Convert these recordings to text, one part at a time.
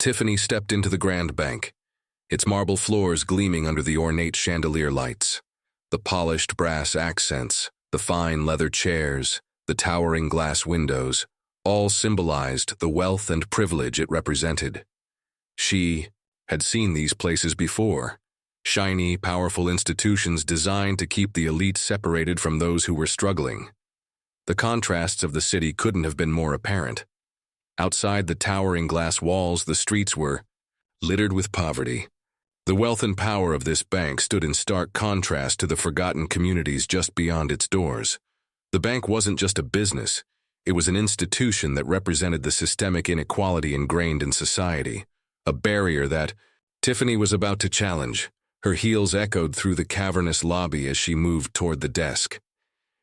Tiffany stepped into the grand bank, its marble floors gleaming under the ornate chandelier lights. The polished brass accents, the fine leather chairs, the towering glass windows, all symbolized the wealth and privilege it represented. She had seen these places before, shiny, powerful institutions designed to keep the elite separated from those who were struggling. The contrasts of the city couldn't have been more apparent. Outside the towering glass walls, the streets were littered with poverty. The wealth and power of this bank stood in stark contrast to the forgotten communities just beyond its doors. The bank wasn't just a business, it was an institution that represented the systemic inequality ingrained in society, a barrier that Tiffany was about to challenge. Her heels echoed through the cavernous lobby as she moved toward the desk.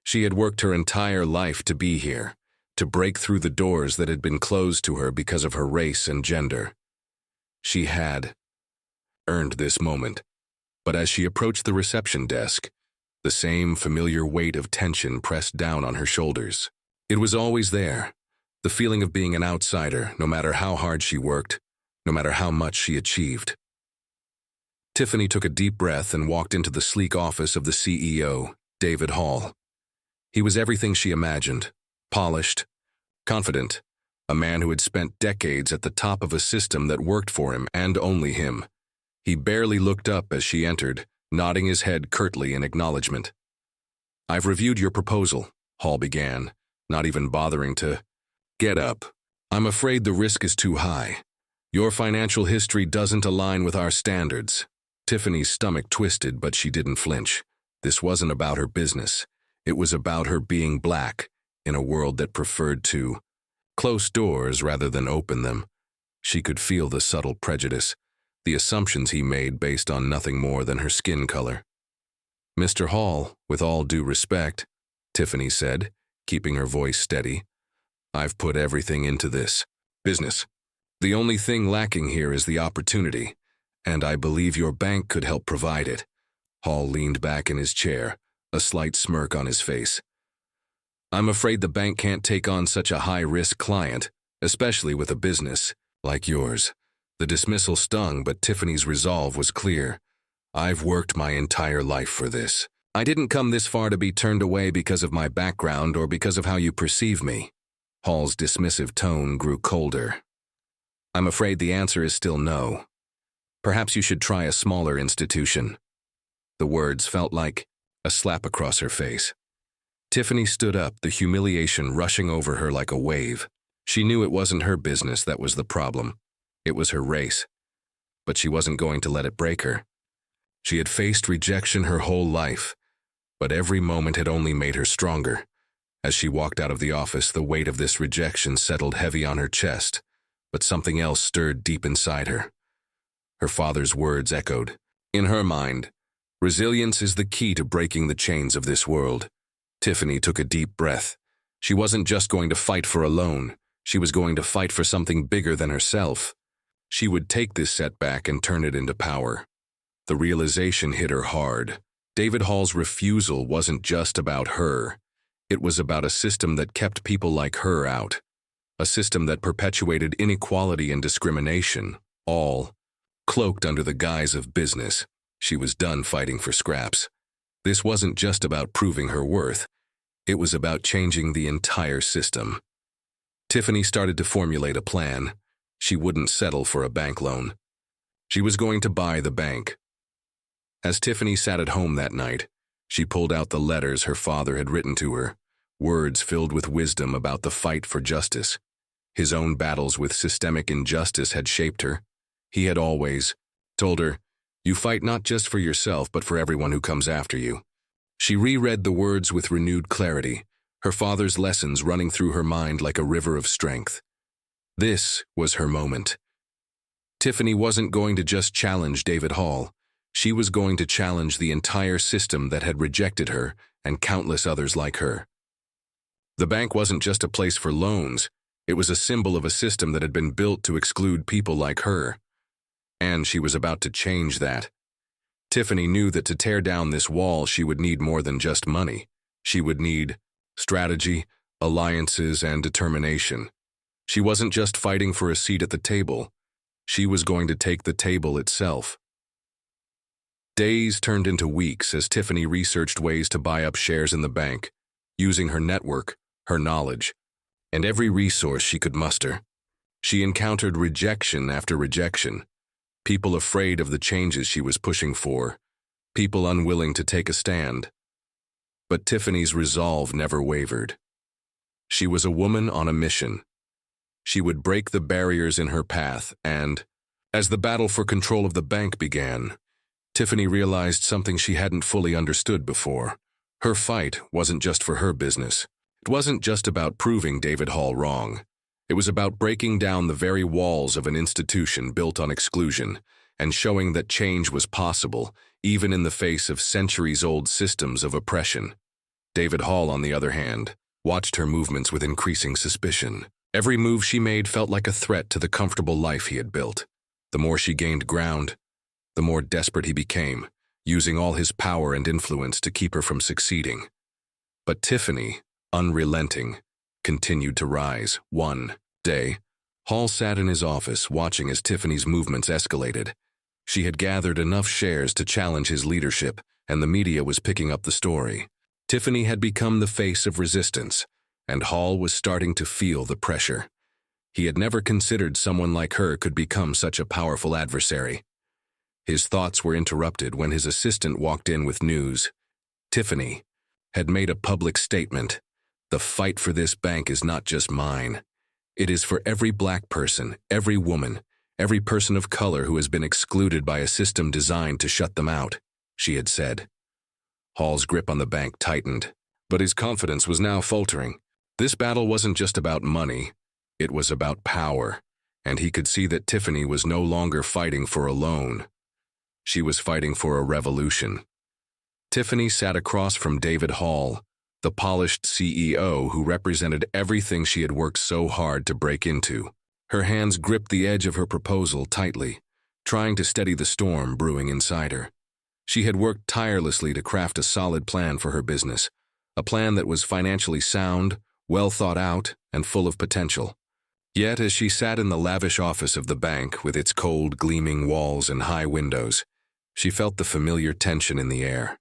She had worked her entire life to be here, to break through the doors that had been closed to her because of her race and gender. She had earned this moment, but as she approached the reception desk, the same familiar weight of tension pressed down on her shoulders. It was always there, the feeling of being an outsider, no matter how hard she worked, no matter how much she achieved. Tiffany took a deep breath and walked into the sleek office of the CEO, David Hall. He was everything she imagined, polished, confident, a man who had spent decades at the top of a system that worked for him and only him. He barely looked up as she entered, nodding his head curtly in acknowledgement. "I've reviewed your proposal," Hall began, not even bothering to get up. "I'm afraid the risk is too high. Your financial history doesn't align with our standards." Tiffany's stomach twisted, but she didn't flinch. This wasn't about her business. It was about her being black in a world that preferred to close doors rather than open them. She could feel the subtle prejudice, the assumptions he made based on nothing more than her skin color. "Mr. Hall, with all due respect," Tiffany said, keeping her voice steady, "I've put everything into this business. The only thing lacking here is the opportunity, and I believe your bank could help provide it." Hall leaned back in his chair, a slight smirk on his face. "I'm afraid the bank can't take on such a high-risk client, especially with a business like yours." The dismissal stung, but Tiffany's resolve was clear. "I've worked my entire life for this. I didn't come this far to be turned away because of my background or because of how you perceive me." Hall's dismissive tone grew colder. "I'm afraid the answer is still no. Perhaps you should try a smaller institution." The words felt like a slap across her face. Tiffany stood up, the humiliation rushing over her like a wave. She knew it wasn't her business that was the problem. It was her race. But she wasn't going to let it break her. She had faced rejection her whole life, but every moment had only made her stronger. As she walked out of the office, the weight of this rejection settled heavy on her chest, but something else stirred deep inside her. Her father's words echoed. In her mind, resilience is the key to breaking the chains of this world. Tiffany took a deep breath. She wasn't just going to fight for a loan. She was going to fight for something bigger than herself. She would take this setback and turn it into power. The realization hit her hard. David Hall's refusal wasn't just about her. It was about a system that kept people like her out. A system that perpetuated inequality and discrimination, all cloaked under the guise of business. She was done fighting for scraps. This wasn't just about proving her worth. It was about changing the entire system. Tiffany started to formulate a plan. She wouldn't settle for a bank loan. She was going to buy the bank. As Tiffany sat at home that night, she pulled out the letters her father had written to her, words filled with wisdom about the fight for justice. His own battles with systemic injustice had shaped her. He had always told her, "You fight not just for yourself, but for everyone who comes after you." She reread the words with renewed clarity, her father's lessons running through her mind like a river of strength. This was her moment. Tiffany wasn't going to just challenge David Hall. She was going to challenge the entire system that had rejected her and countless others like her. The bank wasn't just a place for loans. It was a symbol of a system that had been built to exclude people like her. And she was about to change that. Tiffany knew that to tear down this wall, she would need more than just money. She would need strategy, alliances, and determination. She wasn't just fighting for a seat at the table. She was going to take the table itself. Days turned into weeks as Tiffany researched ways to buy up shares in the bank, using her network, her knowledge, and every resource she could muster. She encountered rejection after rejection, people afraid of the changes she was pushing for, people unwilling to take a stand. But Tiffany's resolve never wavered. She was a woman on a mission. She would break the barriers in her path, and, as the battle for control of the bank began, Tiffany realized something she hadn't fully understood before. Her fight wasn't just for her business. It wasn't just about proving David Hall wrong. It was about breaking down the very walls of an institution built on exclusion and showing that change was possible, even in the face of centuries-old systems of oppression. David Hall, on the other hand, watched her movements with increasing suspicion. Every move she made felt like a threat to the comfortable life he had built. The more she gained ground, the more desperate he became, using all his power and influence to keep her from succeeding. But Tiffany, unrelenting, continued to rise. One day, Hall sat in his office watching as Tiffany's movements escalated. She had gathered enough shares to challenge his leadership, and the media was picking up the story. Tiffany had become the face of resistance, and Hall was starting to feel the pressure. He had never considered someone like her could become such a powerful adversary. His thoughts were interrupted when his assistant walked in with news. Tiffany had made a public statement. The fight for this bank is not just mine. It is for every black person, every woman, every person of color who has been excluded by a system designed to shut them out, she had said. Hall's grip on the bank tightened, but his confidence was now faltering. This battle wasn't just about money, it was about power, and he could see that Tiffany was no longer fighting for a loan. She was fighting for a revolution. Tiffany sat across from David Hall, the polished CEO who represented everything she had worked so hard to break into. Her hands gripped the edge of her proposal tightly, trying to steady the storm brewing inside her. She had worked tirelessly to craft a solid plan for her business, a plan that was financially sound, well thought out, and full of potential. Yet, as she sat in the lavish office of the bank with its cold, gleaming walls and high windows, she felt the familiar tension in the air.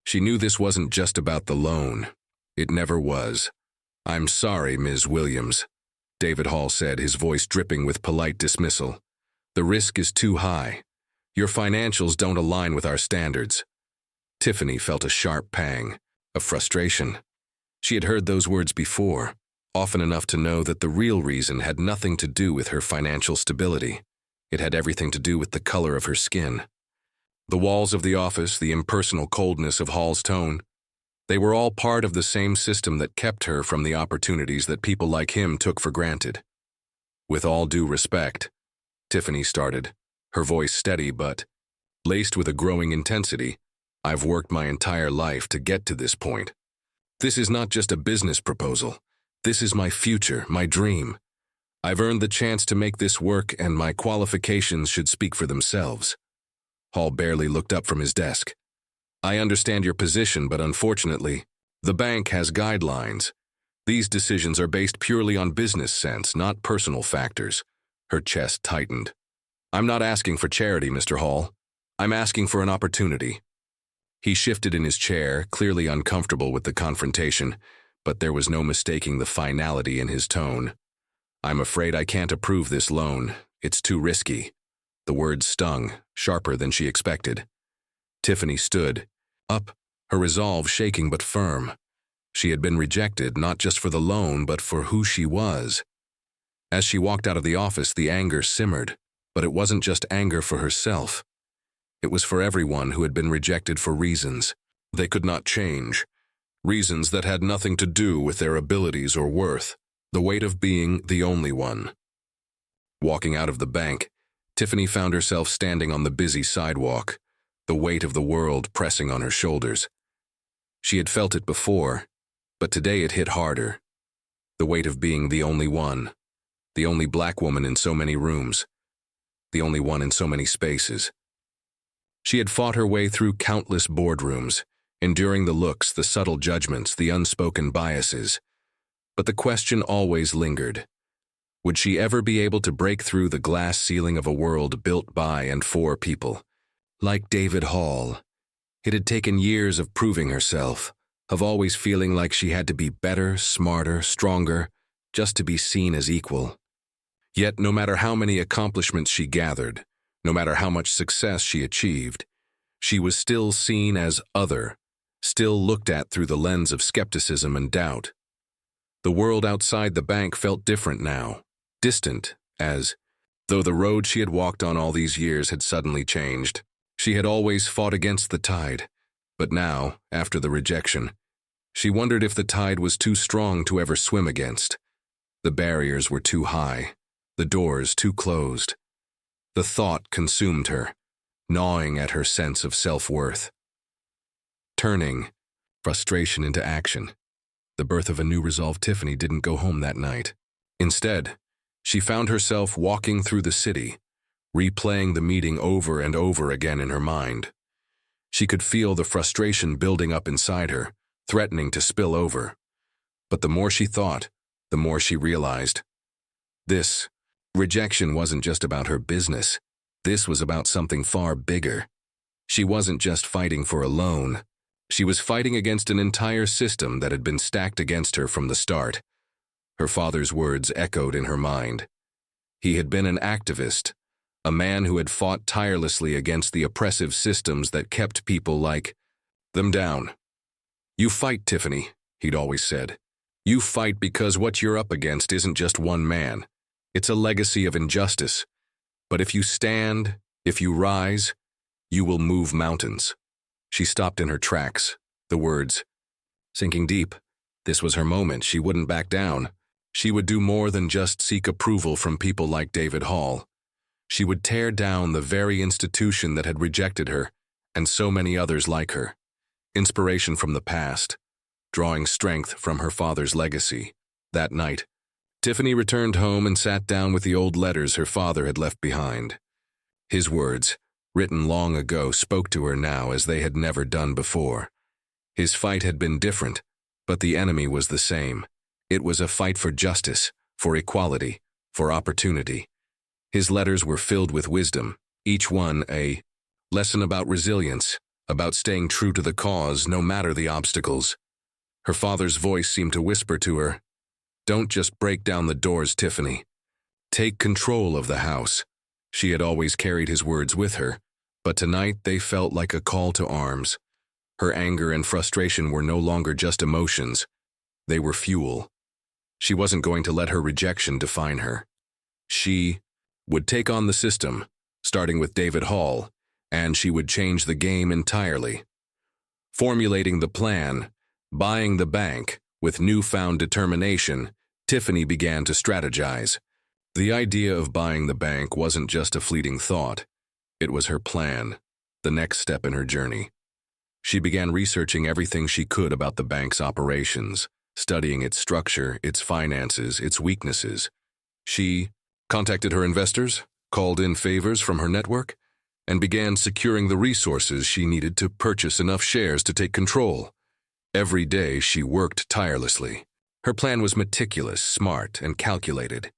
She knew this wasn't just about the loan. It never was. "I'm sorry, Ms. Williams," David Hall said, his voice dripping with polite dismissal. "The risk is too high. Your financials don't align with our standards." Tiffany felt a sharp pang of frustration. She had heard those words before, often enough to know that the real reason had nothing to do with her financial stability. It had everything to do with the color of her skin. The walls of the office, the impersonal coldness of Hall's tone, they were all part of the same system that kept her from the opportunities that people like him took for granted. "With all due respect," Tiffany started, her voice steady but laced with a growing intensity, "I've worked my entire life to get to this point. This is not just a business proposal. This is my future, my dream. I've earned the chance to make this work, and my qualifications should speak for themselves." Hall barely looked up from his desk. "I understand your position, but unfortunately, the bank has guidelines. These decisions are based purely on business sense, not personal factors." Her chest tightened. "I'm not asking for charity, Mr. Hall. I'm asking for an opportunity." He shifted in his chair, clearly uncomfortable with the confrontation, but there was no mistaking the finality in his tone. "I'm afraid I can't approve this loan. It's too risky." The words stung, sharper than she expected. Tiffany stood up, her resolve shaking but firm. She had been rejected not just for the loan, but for who she was. As she walked out of the office, the anger simmered, but it wasn't just anger for herself. It was for everyone who had been rejected for reasons they could not change, reasons that had nothing to do with their abilities or worth, the weight of being the only one. Walking out of the bank, Tiffany found herself standing on the busy sidewalk, the weight of the world pressing on her shoulders. She had felt it before, but today it hit harder. The weight of being the only one, the only black woman in so many rooms, the only one in so many spaces. She had fought her way through countless boardrooms, enduring the looks, the subtle judgments, the unspoken biases. But the question always lingered. Would she ever be able to break through the glass ceiling of a world built by and for people? Like David Hall, it had taken years of proving herself, of always feeling like she had to be better, smarter, stronger, just to be seen as equal. Yet no matter how many accomplishments she gathered, no matter how much success she achieved, she was still seen as other, still looked at through the lens of skepticism and doubt. The world outside the bank felt different now, distant, as though the road she had walked on all these years had suddenly changed. She had always fought against the tide, but now, after the rejection, she wondered if the tide was too strong to ever swim against. The barriers were too high, the doors too closed. The thought consumed her, gnawing at her sense of self-worth. Turning frustration into action, the birth of a new resolve, Tiffany didn't go home that night. Instead, she found herself walking through the city, replaying the meeting over and over again in her mind. She could feel the frustration building up inside her, threatening to spill over. But the more she thought, the more she realized. This rejection wasn't just about her business. This was about something far bigger. She wasn't just fighting for a loan. She was fighting against an entire system that had been stacked against her from the start. Her father's words echoed in her mind. He had been an activist, a man who had fought tirelessly against the oppressive systems that kept people like them down. "You fight, Tiffany," he'd always said. "You fight because what you're up against isn't just one man. It's a legacy of injustice. But if you stand, if you rise, you will move mountains." She stopped in her tracks, the words sinking deep. This was her moment. She wouldn't back down. She would do more than just seek approval from people like David Hall. She would tear down the very institution that had rejected her, and so many others like her. Inspiration from the past, drawing strength from her father's legacy. That night, Tiffany returned home and sat down with the old letters her father had left behind. His words, written long ago, spoke to her now as they had never done before. His fight had been different, but the enemy was the same. It was a fight for justice, for equality, for opportunity. His letters were filled with wisdom, each one a lesson about resilience, about staying true to the cause no matter the obstacles. Her father's voice seemed to whisper to her, "Don't just break down the doors, Tiffany. Take control of the house." She had always carried his words with her, but tonight they felt like a call to arms. Her anger and frustration were no longer just emotions. They were fuel. She wasn't going to let her rejection define her. She would take on the system, starting with David Hall, and she would change the game entirely. Formulating the plan, buying the bank, with newfound determination, Tiffany began to strategize. The idea of buying the bank wasn't just a fleeting thought. It was her plan, the next step in her journey. She began researching everything she could about the bank's operations, studying its structure, its finances, its weaknesses. She contacted her investors, called in favors from her network, and began securing the resources she needed to purchase enough shares to take control. Every day she worked tirelessly. Her plan was meticulous, smart, and calculated.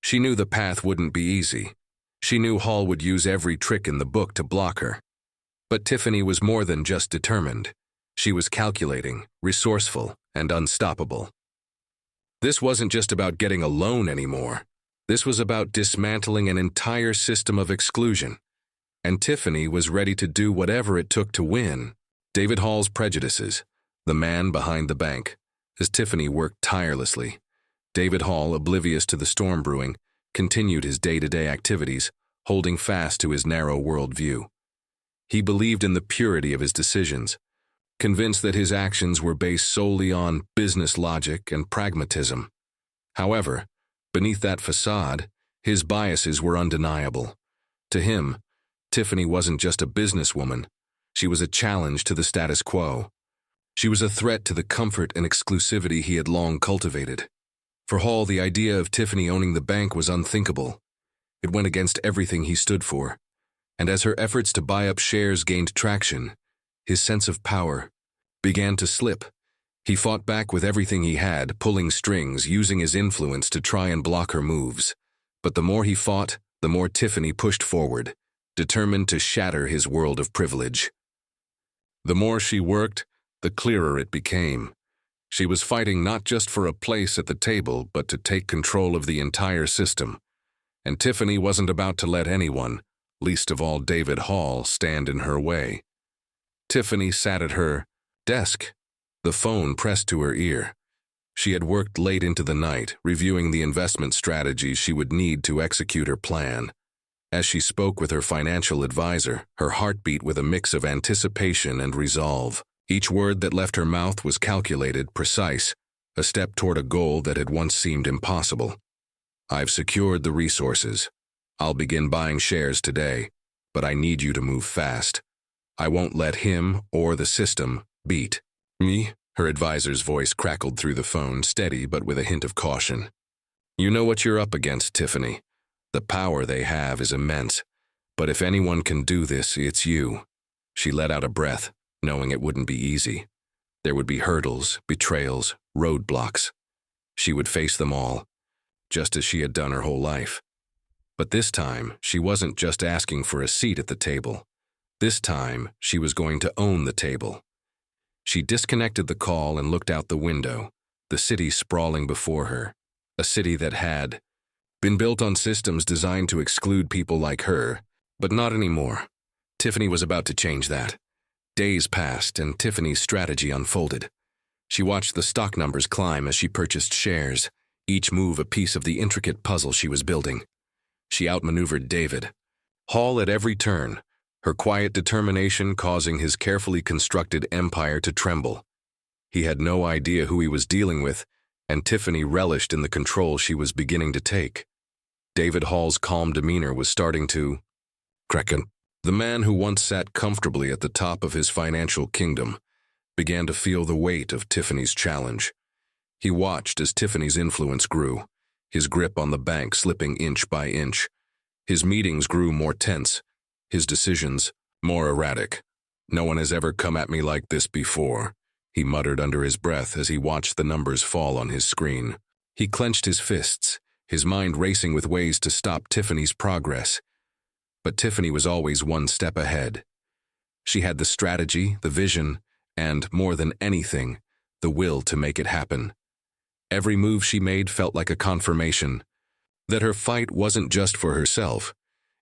She knew the path wouldn't be easy. She knew Hall would use every trick in the book to block her. But Tiffany was more than just determined. She was calculating, resourceful, and unstoppable. This wasn't just about getting a loan anymore. This was about dismantling an entire system of exclusion. And Tiffany was ready to do whatever it took to win. David Hall's prejudices, the man behind the bank. As Tiffany worked tirelessly, David Hall, oblivious to the storm brewing, continued his day-to-day activities, holding fast to his narrow worldview. He believed in the purity of his decisions, convinced that his actions were based solely on business logic and pragmatism. However, beneath that facade, his biases were undeniable. To him, Tiffany wasn't just a businesswoman. She was a challenge to the status quo. She was a threat to the comfort and exclusivity he had long cultivated. For Hall, the idea of Tiffany owning the bank was unthinkable. It went against everything he stood for. And as her efforts to buy up shares gained traction, his sense of power began to slip. He fought back with everything he had, pulling strings, using his influence to try and block her moves. But the more he fought, the more Tiffany pushed forward, determined to shatter his world of privilege. The more she worked, the clearer it became. She was fighting not just for a place at the table, but to take control of the entire system. And Tiffany wasn't about to let anyone, least of all David Hall, stand in her way. Tiffany sat at her desk, the phone pressed to her ear. She had worked late into the night, reviewing the investment strategies she would need to execute her plan. As she spoke with her financial advisor, her heart beat with a mix of anticipation and resolve. Each word that left her mouth was calculated, precise, a step toward a goal that had once seemed impossible. I've secured the resources. I'll begin buying shares today, but I need you to move fast. I won't let him or the system beat me. Her advisor's voice crackled through the phone, steady but with a hint of caution. You know what you're up against, Tiffany. The power they have is immense, but if anyone can do this, it's you. She let out a breath, knowing it wouldn't be easy. There would be hurdles, betrayals, roadblocks. She would face them all, just as she had done her whole life. But this time, she wasn't just asking for a seat at the table. This time, she was going to own the table. She disconnected the call and looked out the window, the city sprawling before her, a city that had been built on systems designed to exclude people like her, but not anymore. Tiffany was about to change that. Days passed and Tiffany's strategy unfolded. She watched the stock numbers climb as she purchased shares, each move a piece of the intricate puzzle she was building. She outmaneuvered David Hall at every turn, her quiet determination causing his carefully constructed empire to tremble. He had no idea who he was dealing with, and Tiffany relished in the control she was beginning to take. David Hall's calm demeanor was starting to cracken. The man who once sat comfortably at the top of his financial kingdom began to feel the weight of Tiffany's challenge. He watched as Tiffany's influence grew, his grip on the bank slipping inch by inch. His meetings grew more tense, his decisions more erratic. No one has ever come at me like this before, he muttered under his breath as he watched the numbers fall on his screen. He clenched his fists, his mind racing with ways to stop Tiffany's progress. But Tiffany was always one step ahead. She had the strategy, the vision, and, more than anything, the will to make it happen. Every move she made felt like a confirmation that her fight wasn't just for herself.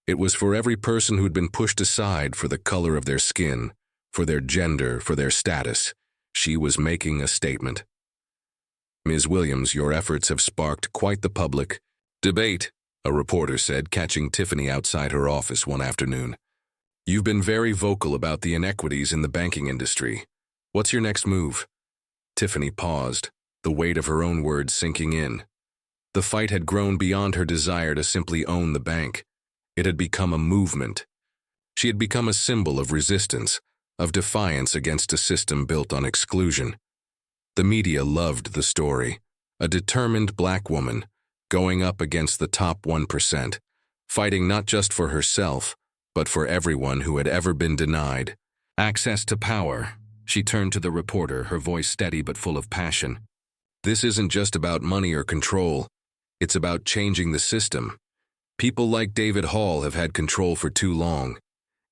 It was for every person who'd been pushed aside for the color of their skin, for their gender, for their status. She was making a statement. Ms. Williams, your efforts have sparked quite the public debate, a reporter said, catching Tiffany outside her office one afternoon. You've been very vocal about the inequities in the banking industry. What's your next move? Tiffany paused, the weight of her own words sinking in. The fight had grown beyond her desire to simply own the bank. It had become a movement. She had become a symbol of resistance, of defiance against a system built on exclusion. The media loved the story. A determined black woman, going up against the top 1%, fighting not just for herself, but for everyone who had ever been denied access to power. She turned to the reporter, her voice steady but full of passion. This isn't just about money or control. It's about changing the system. People like David Hall have had control for too long.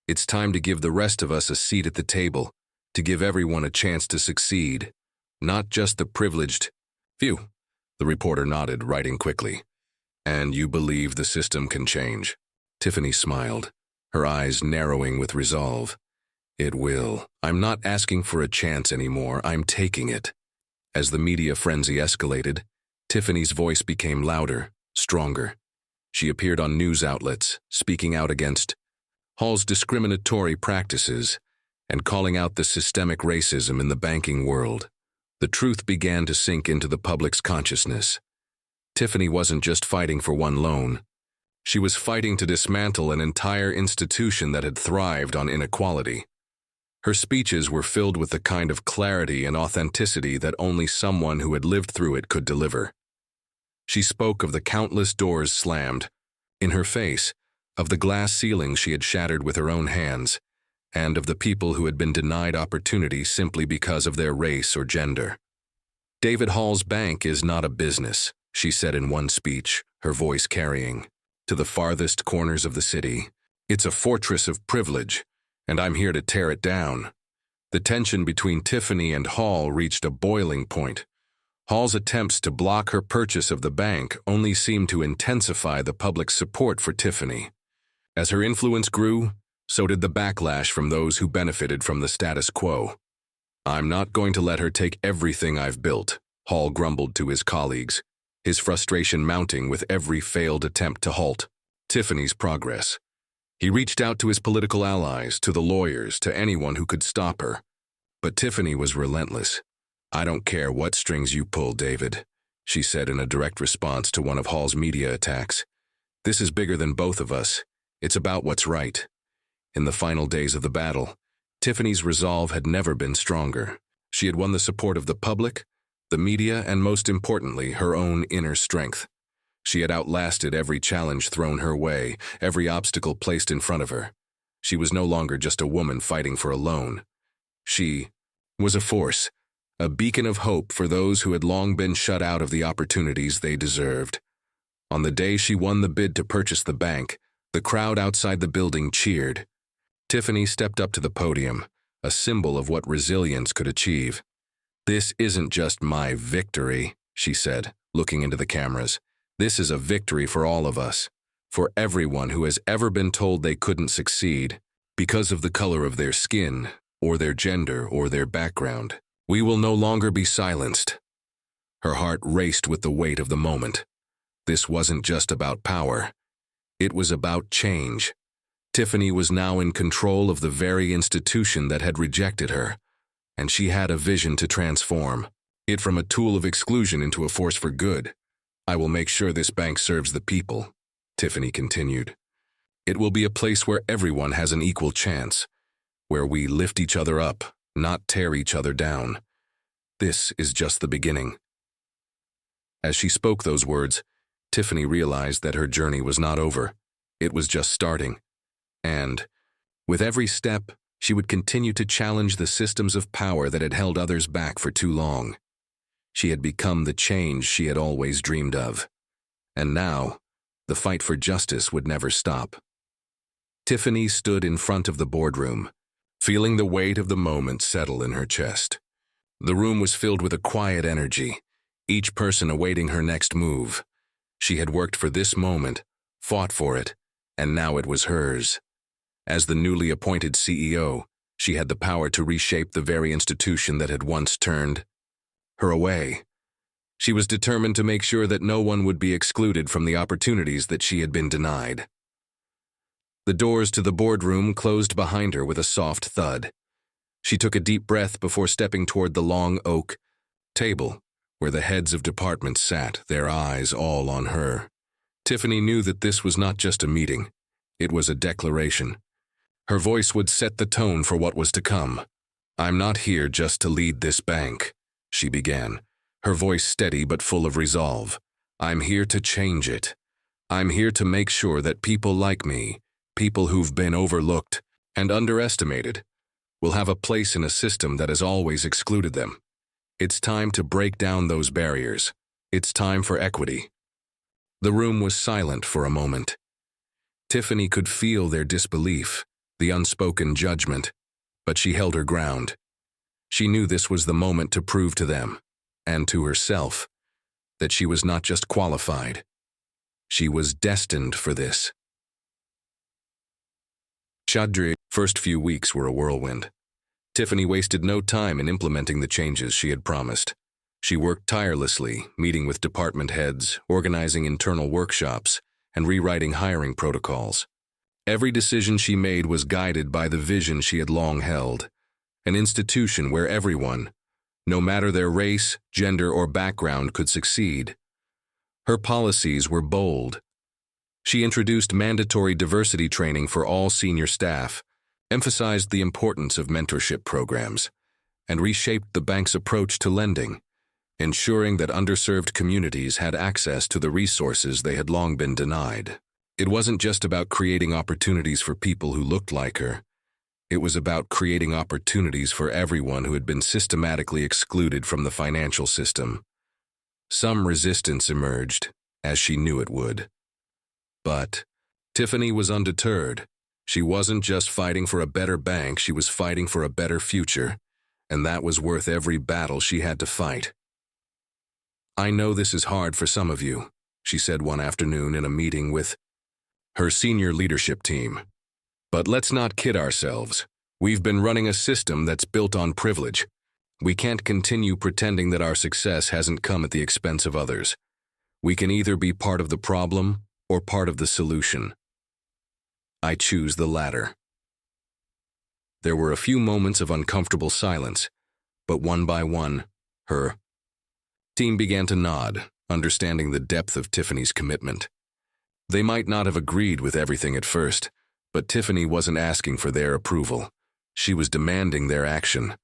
It's time to give the rest of us a seat at the table, to give everyone a chance to succeed, not just the privileged few. The reporter nodded, writing quickly. And you believe the system can change? Tiffany smiled, her eyes narrowing with resolve. It will. I'm not asking for a chance anymore, I'm taking it. As the media frenzy escalated, Tiffany's voice became louder, stronger. She appeared on news outlets, speaking out against Hall's discriminatory practices and calling out the systemic racism in the banking world. The truth began to sink into the public's consciousness. Tiffany wasn't just fighting for one loan. She was fighting to dismantle an entire institution that had thrived on inequality. Her speeches were filled with the kind of clarity and authenticity that only someone who had lived through it could deliver. She spoke of the countless doors slammed in her face, of the glass ceilings she had shattered with her own hands, and of the people who had been denied opportunity simply because of their race or gender. David Hall's bank is not a business, she said in one speech, her voice carrying to the farthest corners of the city. It's a fortress of privilege, and I'm here to tear it down. The tension between Tiffany and Hall reached a boiling point. Hall's attempts to block her purchase of the bank only seemed to intensify the public's support for Tiffany. As her influence grew, so did the backlash from those who benefited from the status quo. I'm not going to let her take everything I've built, Hall grumbled to his colleagues, his frustration mounting with every failed attempt to halt Tiffany's progress. He reached out to his political allies, to the lawyers, to anyone who could stop her. But Tiffany was relentless. I don't care what strings you pull, David, she said in a direct response to one of Hall's media attacks. This is bigger than both of us. It's about what's right. In the final days of the battle, Tiffany's resolve had never been stronger. She had won the support of the public, the media, and most importantly, her own inner strength. She had outlasted every challenge thrown her way, every obstacle placed in front of her. She was no longer just a woman fighting for a loan. She was a force, a beacon of hope for those who had long been shut out of the opportunities they deserved. On the day she won the bid to purchase the bank, the crowd outside the building cheered. Tiffany stepped up to the podium, a symbol of what resilience could achieve. This isn't just my victory, she said, looking into the cameras. This is a victory for all of us, for everyone who has ever been told they couldn't succeed because of the color of their skin, or their gender, or their background. We will no longer be silenced. Her heart raced with the weight of the moment. This wasn't just about power. It was about change. Tiffany was now in control of the very institution that had rejected her, and she had a vision to transform it from a tool of exclusion into a force for good. I will make sure this bank serves the people, Tiffany continued. It will be a place where everyone has an equal chance, where we lift each other up, not tear each other down. This is just the beginning. As she spoke those words, Tiffany realized that her journey was not over. It was just starting. And, with every step, she would continue to challenge the systems of power that had held others back for too long. She had become the change she had always dreamed of. And now, the fight for justice would never stop. Tiffany stood in front of the boardroom, feeling the weight of the moment settle in her chest. The room was filled with a quiet energy, each person awaiting her next move. She had worked for this moment, fought for it, and now it was hers. As the newly appointed CEO, she had the power to reshape the very institution that had once turned her away. She was determined to make sure that no one would be excluded from the opportunities that she had been denied. The doors to the boardroom closed behind her with a soft thud. She took a deep breath before stepping toward the long oak table where the heads of departments sat, their eyes all on her. Tiffany knew that this was not just a meeting. It was a declaration. Her voice would set the tone for what was to come. I'm not here just to lead this bank, she began, her voice steady but full of resolve. I'm here to change it. I'm here to make sure that people like me, people who've been overlooked and underestimated, will have a place in a system that has always excluded them. It's time to break down those barriers. It's time for equity. The room was silent for a moment. Tiffany could feel their disbelief, the unspoken judgment, but she held her ground. She knew this was the moment to prove to them, and to herself, that she was not just qualified. She was destined for this. Chadri's first few weeks were a whirlwind. Tiffany wasted no time in implementing the changes she had promised. She worked tirelessly, meeting with department heads, organizing internal workshops, and rewriting hiring protocols. Every decision she made was guided by the vision she had long held, an institution where everyone, no matter their race, gender, or background, could succeed. Her policies were bold. She introduced mandatory diversity training for all senior staff, emphasized the importance of mentorship programs, and reshaped the bank's approach to lending, ensuring that underserved communities had access to the resources they had long been denied. It wasn't just about creating opportunities for people who looked like her. It was about creating opportunities for everyone who had been systematically excluded from the financial system. Some resistance emerged, as she knew it would. But Tiffany was undeterred. She wasn't just fighting for a better bank, she was fighting for a better future, and that was worth every battle she had to fight. "I know this is hard for some of you," she said one afternoon in a meeting with her senior leadership team. "But let's not kid ourselves. We've been running a system that's built on privilege. We can't continue pretending that our success hasn't come at the expense of others. We can either be part of the problem or part of the solution. I choose the latter." There were a few moments of uncomfortable silence, but one by one, her team began to nod, understanding the depth of Tiffany's commitment. They might not have agreed with everything at first, but Tiffany wasn't asking for their approval. She was demanding their action.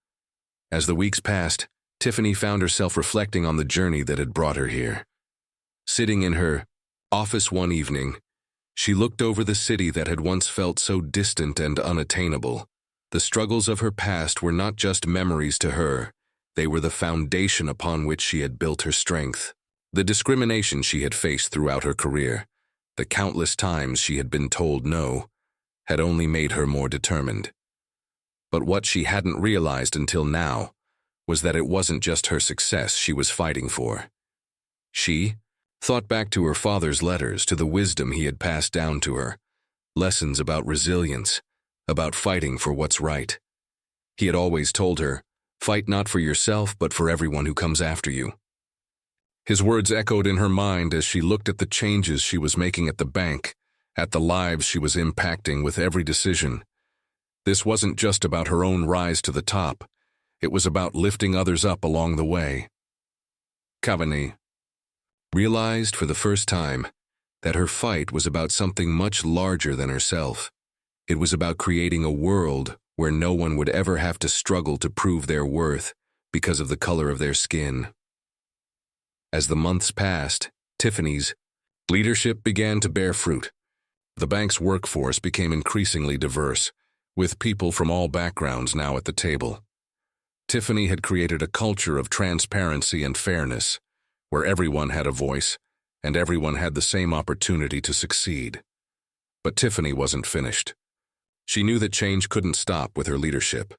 As the weeks passed, Tiffany found herself reflecting on the journey that had brought her here. Sitting in her office one evening, she looked over the city that had once felt so distant and unattainable. The struggles of her past were not just memories to her, they were the foundation upon which she had built her strength. The discrimination she had faced throughout her career, the countless times she had been told no, had only made her more determined. But what she hadn't realized until now was that it wasn't just her success she was fighting for. She thought back to her father's letters, to the wisdom he had passed down to her, lessons about resilience, about fighting for what's right. He had always told her, "Fight not for yourself, but for everyone who comes after you." His words echoed in her mind as she looked at the changes she was making at the bank, at the lives she was impacting with every decision. This wasn't just about her own rise to the top. It was about lifting others up along the way. Tiffany realized for the first time that her fight was about something much larger than herself. It was about creating a world where no one would ever have to struggle to prove their worth because of the color of their skin. As the months passed, Tiffany's leadership began to bear fruit. The bank's workforce became increasingly diverse, with people from all backgrounds now at the table. Tiffany had created a culture of transparency and fairness, where everyone had a voice and everyone had the same opportunity to succeed. But Tiffany wasn't finished. She knew that change couldn't stop with her leadership.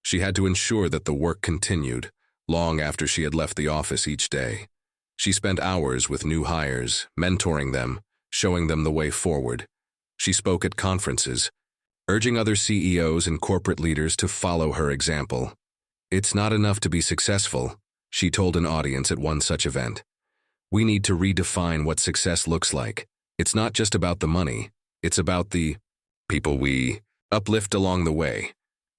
She had to ensure that the work continued, long after she had left the office each day. She spent hours with new hires, mentoring them, showing them the way forward. She spoke at conferences, urging other CEOs and corporate leaders to follow her example. "It's not enough to be successful," she told an audience at one such event. "We need to redefine what success looks like. It's not just about the money. It's about the people we uplift along the way.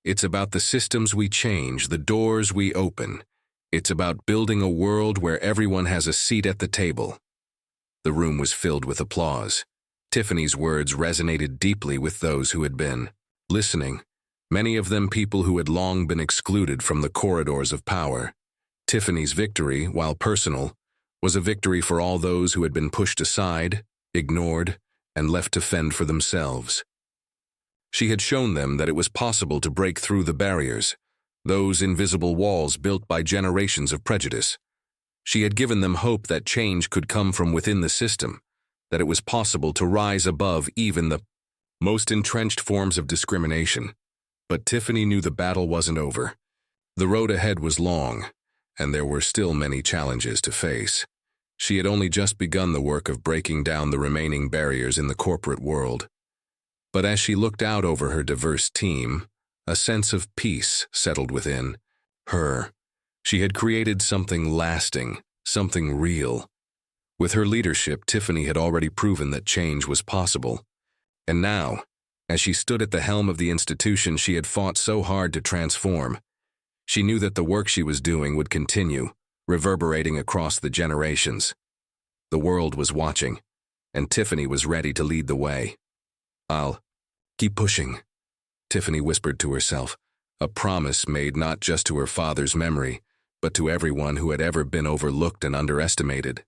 It's about the systems we change, the doors we open. It's about building a world where everyone has a seat at the table." The room was filled with applause. Tiffany's words resonated deeply with those who had been listening, many of them people who had long been excluded from the corridors of power. Tiffany's victory, while personal, was a victory for all those who had been pushed aside, ignored, and left to fend for themselves. She had shown them that it was possible to break through the barriers, those invisible walls built by generations of prejudice. She had given them hope that change could come from within the system, that it was possible to rise above even the most entrenched forms of discrimination. But Tiffany knew the battle wasn't over. The road ahead was long, and there were still many challenges to face. She had only just begun the work of breaking down the remaining barriers in the corporate world. But as she looked out over her diverse team, a sense of peace settled within her. She had created something lasting, something real. With her leadership, Tiffany had already proven that change was possible. And now, as she stood at the helm of the institution she had fought so hard to transform, she knew that the work she was doing would continue, reverberating across the generations. The world was watching, and Tiffany was ready to lead the way. "I'll keep pushing," Tiffany whispered to herself, a promise made not just to her father's memory, but to everyone who had ever been overlooked and underestimated.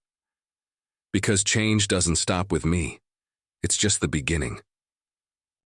"Because change doesn't stop with me. It's just the beginning."